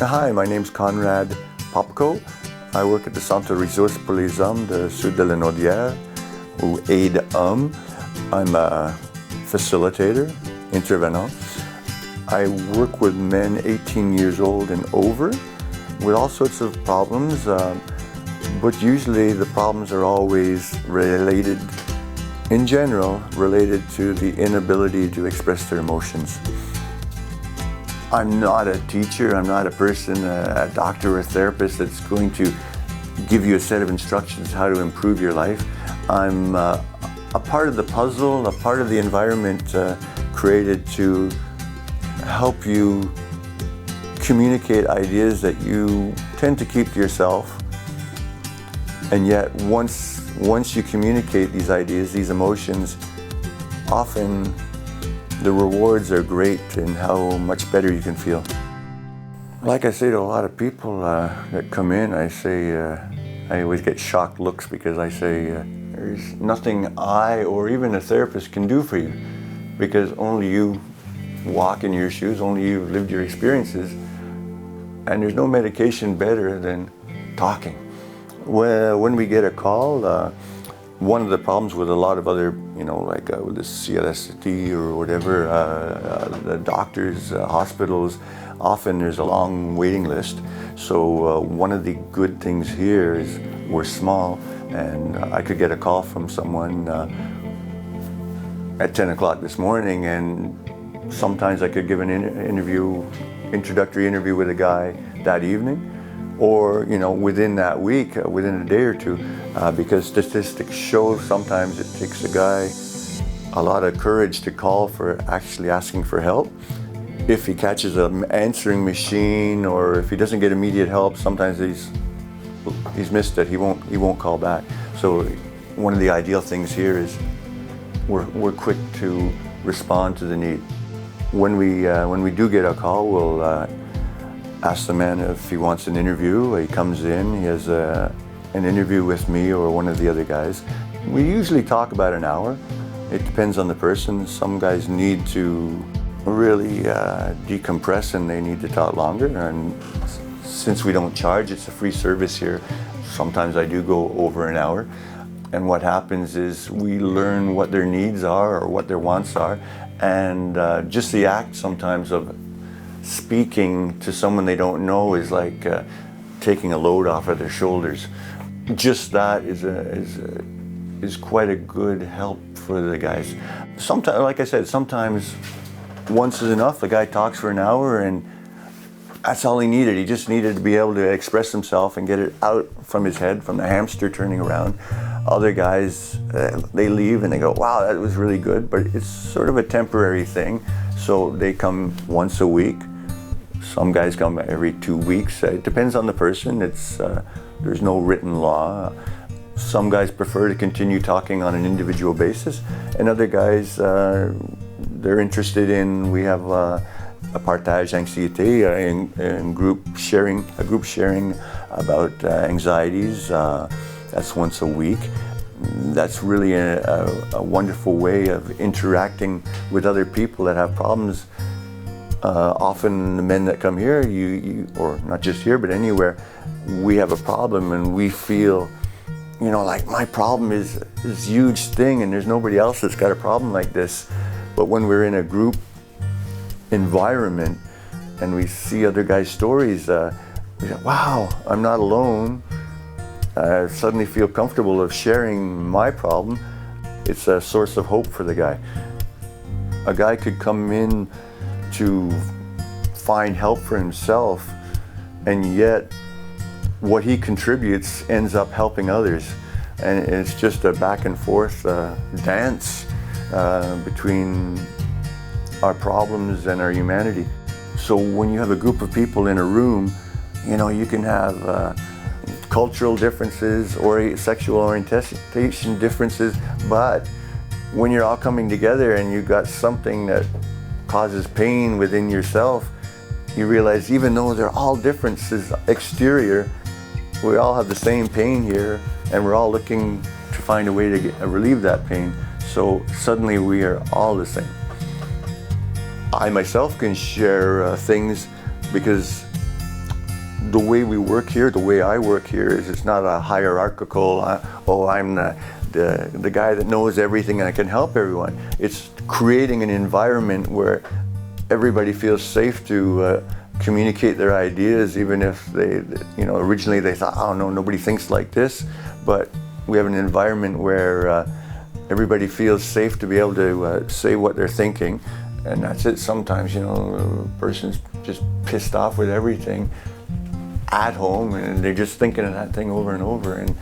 Hi, my name's Conrad Popko. I work at the Centre ressources pour les hommes de Soothe de Lanaudière, ou AideHomme. I'm a facilitator, intervenant. I work with men 18 years old and over with all sorts of problems, but usually the problems are always related, in general, related to the inability to express their emotions. I'm not a teacher, I'm not a person, a doctor or a therapist that's going to give you a set of instructions how to improve your life. I'm a part of the puzzle, a part of the environment created to help you communicate ideas that you tend to keep to yourself. And yet once you communicate these ideas, these emotions, often the rewards are great in how much better you can feel. Like I say to a lot of people that come in, I say, I always get shocked looks because I say, there's nothing I or even a therapist can do for you because only you walk in your shoes, only you've lived your experiences, and there's no medication better than talking. When we get a call, one of the problems with a lot of other, like with the CLST or whatever, the doctors, hospitals, often there's a long waiting list. So one of the good things here is we're small, and I could get a call from someone at 10 o'clock this morning, and sometimes I could give an introductory interview with a guy that evening, or within that week, within a day or two, because statistics show sometimes it takes a guy a lot of courage to call for actually asking for help. If he catches an answering machine, or if he doesn't get immediate help, sometimes he's missed it. He won't call back. So one of the ideal things here is we're quick to respond to the need. When we do get a call, we'll ask the man if he wants an interview. He comes in, he has an interview with me or one of the other guys. We usually talk about an hour. It depends on the person. Some guys need to really decompress and they need to talk longer. And since we don't charge, it's a free service here, sometimes I do go over an hour. And what happens is we learn what their needs are or what their wants are. And just the act sometimes of speaking to someone they don't know is like taking a load off of their shoulders. Just that is quite a good help for the guys. Sometimes, like I said, sometimes once is enough. The guy talks for an hour and that's all he needed. He just needed to be able to express himself and get it out from his head, from the hamster turning around. Other guys, they leave and they go, wow, that was really good, but it's sort of a temporary thing. So they come once a week. Some guys come every 2 weeks. It depends on the person. There's no written law. Some guys prefer to continue talking on an individual basis, and other guys, they're interested in, we have a partage anxiété, in group sharing about anxieties. That's once a week. That's really a wonderful way of interacting with other people that have problems. Often the men that come here, or not just here, but anywhere, we have a problem and we feel, like my problem is this huge thing and there's nobody else that's got a problem like this. But when we're in a group environment and we see other guys' stories, we say, wow, I'm not alone. I suddenly feel comfortable of sharing my problem. It's a source of hope for the guy. A guy could come in to find help for himself, and yet what he contributes ends up helping others. And it's just a back and forth dance between our problems and our humanity. So when you have a group of people in a room, you can have cultural differences or sexual orientation differences, but when you're all coming together and you've got something that causes pain within yourself, you realize even though they're all differences exterior, we all have the same pain here and we're all looking to find a way to relieve that pain. So suddenly we are all the same. I myself can share things because the way we work here, the way I work here, is it's not a hierarchical, I'm the guy that knows everything and I can help everyone. It's creating an environment where everybody feels safe to communicate their ideas, even if they, originally they thought, oh no, nobody thinks like this. But we have an environment where everybody feels safe to be able to say what they're thinking. And that's it. Sometimes, a person's just pissed off with everything at home and they're just thinking of that thing over and over. And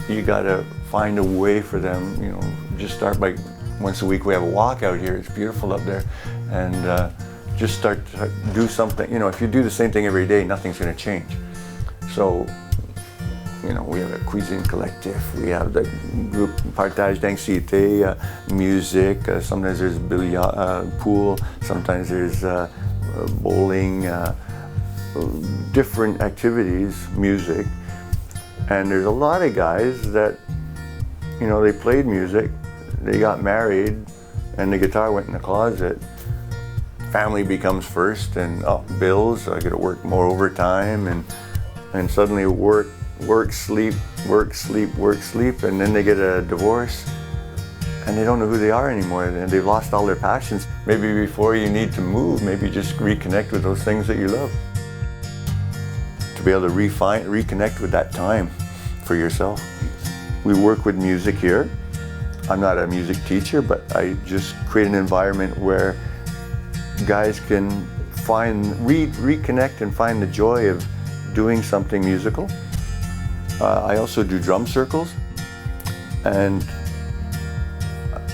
you gotta find a way for them, just start by once a week we have a walk out here. It's beautiful up there. And just start to do something. If you do the same thing every day, nothing's gonna change. So, we have a cuisine collective, we have the group partage d'anxiété, music, sometimes there's pool, sometimes there's bowling, different activities, music. And there's a lot of guys that, they played music, they got married, and the guitar went in the closet. Family becomes first, and bills, I gotta work more overtime, and suddenly work, sleep, and then they get a divorce, and they don't know who they are anymore, and they've lost all their passions. Maybe before you need to move, maybe just reconnect with those things that you love. To be able to reconnect with that time for yourself. We work with music here. I'm not a music teacher, but I just create an environment where guys can reconnect and find the joy of doing something musical. I also do drum circles, and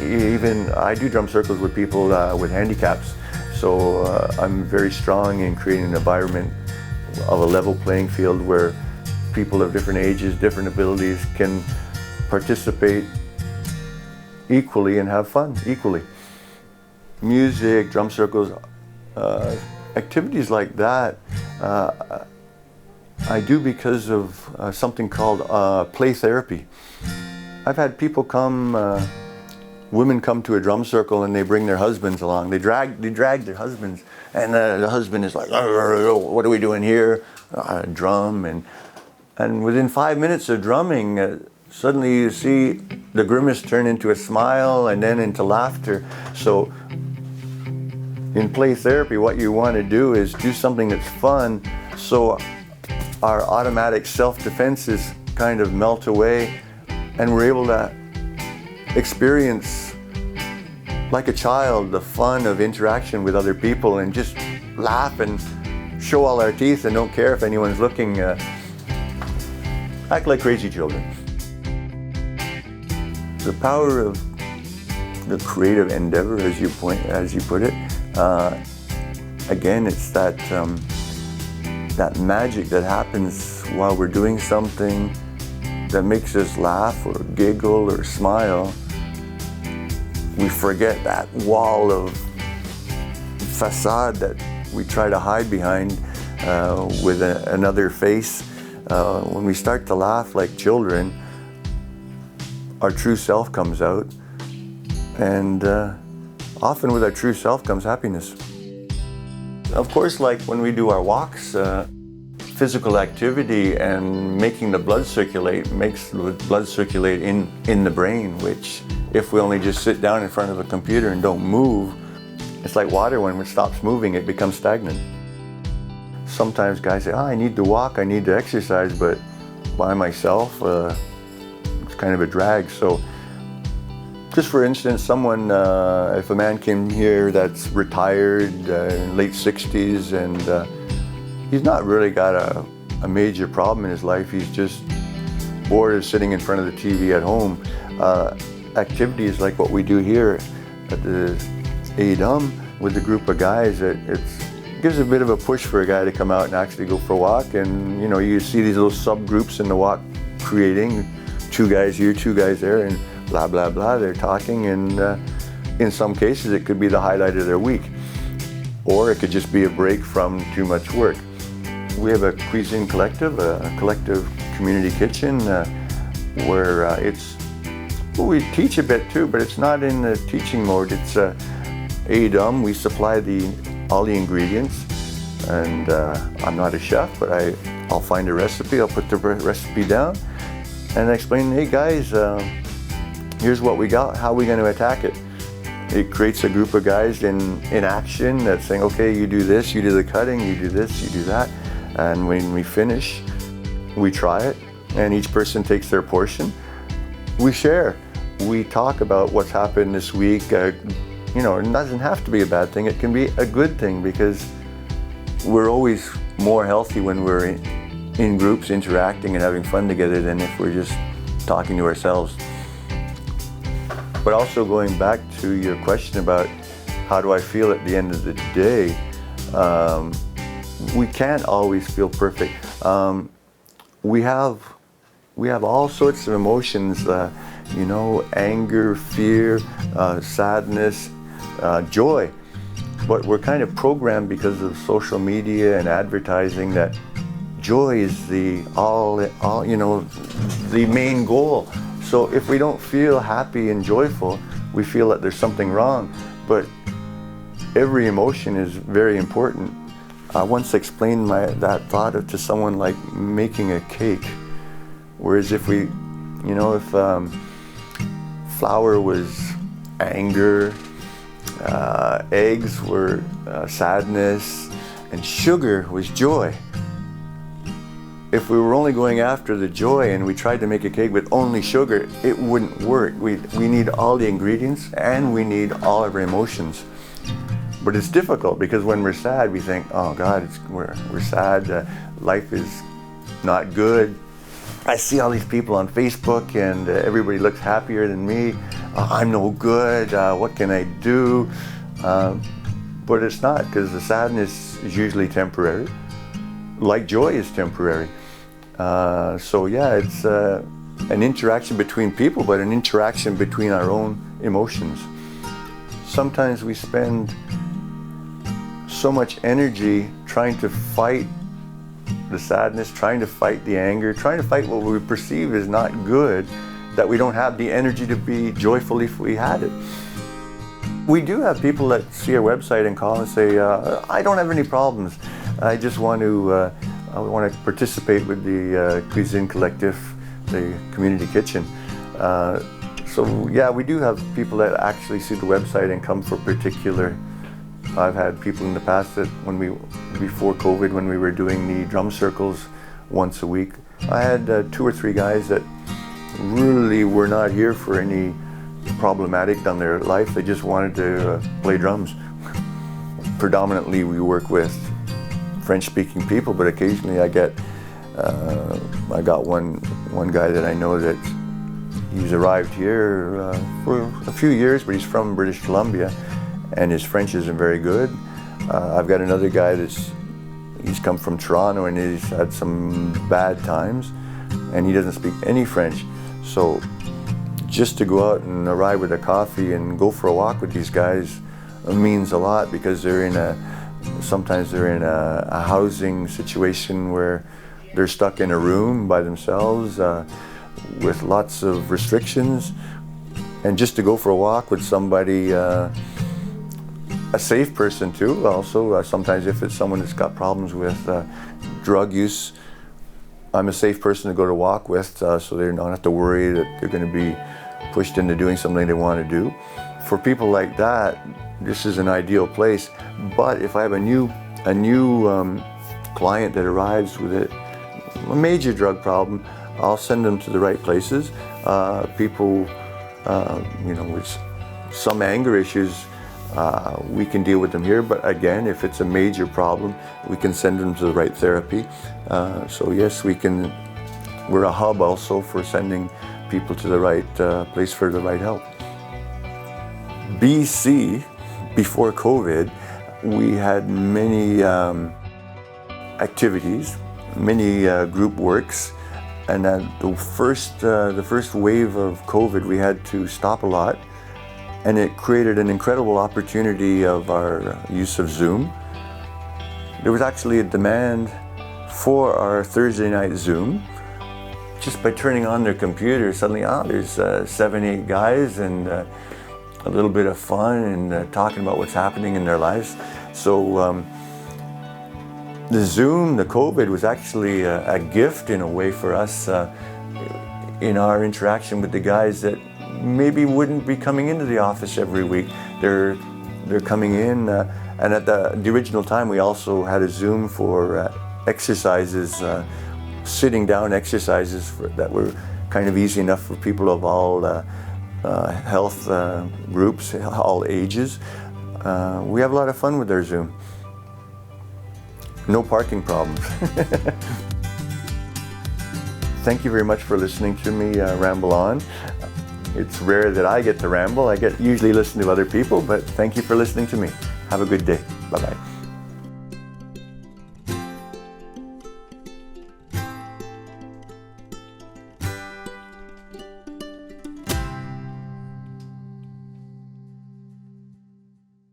I do drum circles with people with handicaps. So I'm very strong in creating an environment of a level playing field where people of different ages, different abilities can participate equally and have fun equally. Music, drum circles, activities like that, I do because of something called play therapy. I've had people come, women come to a drum circle and they bring their husbands along. They drag their husbands, and the husband is like, what are we doing here? Drum, and within 5 minutes of drumming, suddenly you see the grimace turn into a smile and then into laughter. So in play therapy, what you want to do is do something that's fun, so our automatic self-defenses kind of melt away, and we're able to experience, like a child, the fun of interaction with other people and just laugh and show all our teeth and don't care if anyone's looking. Act like crazy children. The power of the creative endeavor, as you put it, again, it's that magic that happens while we're doing something that makes us laugh or giggle or smile. We forget that wall of facade that we try to hide behind with another face. When we start to laugh like children, our true self comes out, and often with our true self comes happiness. Of course, like when we do our walks, physical activity and making the blood circulate makes the blood circulate in the brain, which if we only just sit down in front of a computer and don't move, it's like water. When it stops moving, it becomes stagnant. Sometimes guys say, I need to walk, I need to exercise, but by myself, it's kind of a drag. So just for instance, someone, if a man came here that's retired, in late 60s, and he's not really got a major problem in his life, he's just bored of sitting in front of the TV at home. Activities like what we do here at the AideHomme with a group of guys, it gives a bit of a push for a guy to come out and actually go for a walk. And you see these little subgroups in the walk creating, 2 guys here, 2 guys there, and blah, blah, blah, they're talking, and in some cases it could be the highlight of their week. Or it could just be a break from too much work. We have a cuisine collective, a collective community kitchen, where we teach a bit too, but it's not in the teaching mode. It's AideHomme. We supply all the ingredients, and I'm not a chef, but I'll find a recipe, I'll put the recipe down, and I explain, hey guys, here's what we got, how are we going to attack it? It creates a group of guys in action that's saying, okay, you do this, you do the cutting, you do this, you do that. And when we finish, we try it, and each person takes their portion. We share. We talk about what's happened this week. You know, it doesn't have to be a bad thing. It can be a good thing, because we're always more healthy when we're in groups, interacting and having fun together, than if we're just talking to ourselves. But also, going back to your question about how do I feel at the end of the day, we can't always feel perfect. We have all sorts of emotions, you know, anger, fear, sadness, joy. But we're kind of programmed because of social media and advertising that joy is the all you know, the main goal. So if we don't feel happy and joyful, we feel that there's something wrong. But every emotion is very important. I once explained that thought to someone like making a cake. Whereas if we, you know, if flour was anger, eggs were sadness, and sugar was joy. If we were only going after the joy and we tried to make a cake with only sugar, it wouldn't work. We need all the ingredients, and we need all of our emotions. But it's difficult, because when we're sad, we think, oh God, we're sad, life is not good. I see all these people on Facebook, and everybody looks happier than me. I'm no good, what can I do? But it's not, because the sadness is usually temporary, like joy is temporary. So yeah, it's an interaction between people, but an interaction between our own emotions. Sometimes we spend so much energy trying to fight the sadness, trying to fight the anger, trying to fight what we perceive as not good, that we don't have the energy to be joyful if we had it. We do have people that see our website and call and say, I don't have any problems. I just want to participate with the Cuisine Collective, the community kitchen. So yeah, we do have people that actually see the website and come for particular. I've had people in the past that before COVID, when we were doing the drum circles once a week, I had 2 or 3 guys that really were not here for any problematic on their life. They just wanted to play drums. Predominantly we work with French-speaking people, but occasionally I got one guy that I know that he's arrived here for a few years, but he's from British Columbia, and his French isn't very good. I've got another guy he's come from Toronto, and he's had some bad times, and he doesn't speak any French. So just to go out and arrive with a coffee and go for a walk with these guys means a lot, because sometimes they're in a housing situation where they're stuck in a room by themselves with lots of restrictions. And just to go for a walk with somebody, a safe person too, also. Sometimes if it's someone that's got problems with drug use, I'm a safe person to go to walk with, so they don't have to worry that they're going to be pushed into doing something they want to do. For people like that, this is an ideal place. But if I have a new client that arrives with a major drug problem, I'll send them to the right places. People, you know, with some anger issues, we can deal with them here, but again, if it's a major problem, we can send them to the right therapy. So yes, we're a hub also for sending people to the right place for the right help. BC, before COVID, we had many activities, many group works, and the first wave of COVID, we had to stop a lot. And it created an incredible opportunity of our use of Zoom. There was actually a demand for our Thursday night Zoom. Just by turning on their computer, suddenly, there's 7, 8 guys, and a little bit of fun and talking about what's happening in their lives. So The Zoom, the COVID was actually a gift in a way for us in our interaction with the guys that maybe wouldn't be coming into the office every week. They're coming in, and at the original time we also had a Zoom for exercises, sitting down exercises that were kind of easy enough for people of all health groups, all ages. We have a lot of fun with our Zoom. No parking problems. Thank you very much for listening to me ramble on. It's rare that I get to ramble. I usually listen to other people, but thank you for listening to me. Have a good day. Bye-bye.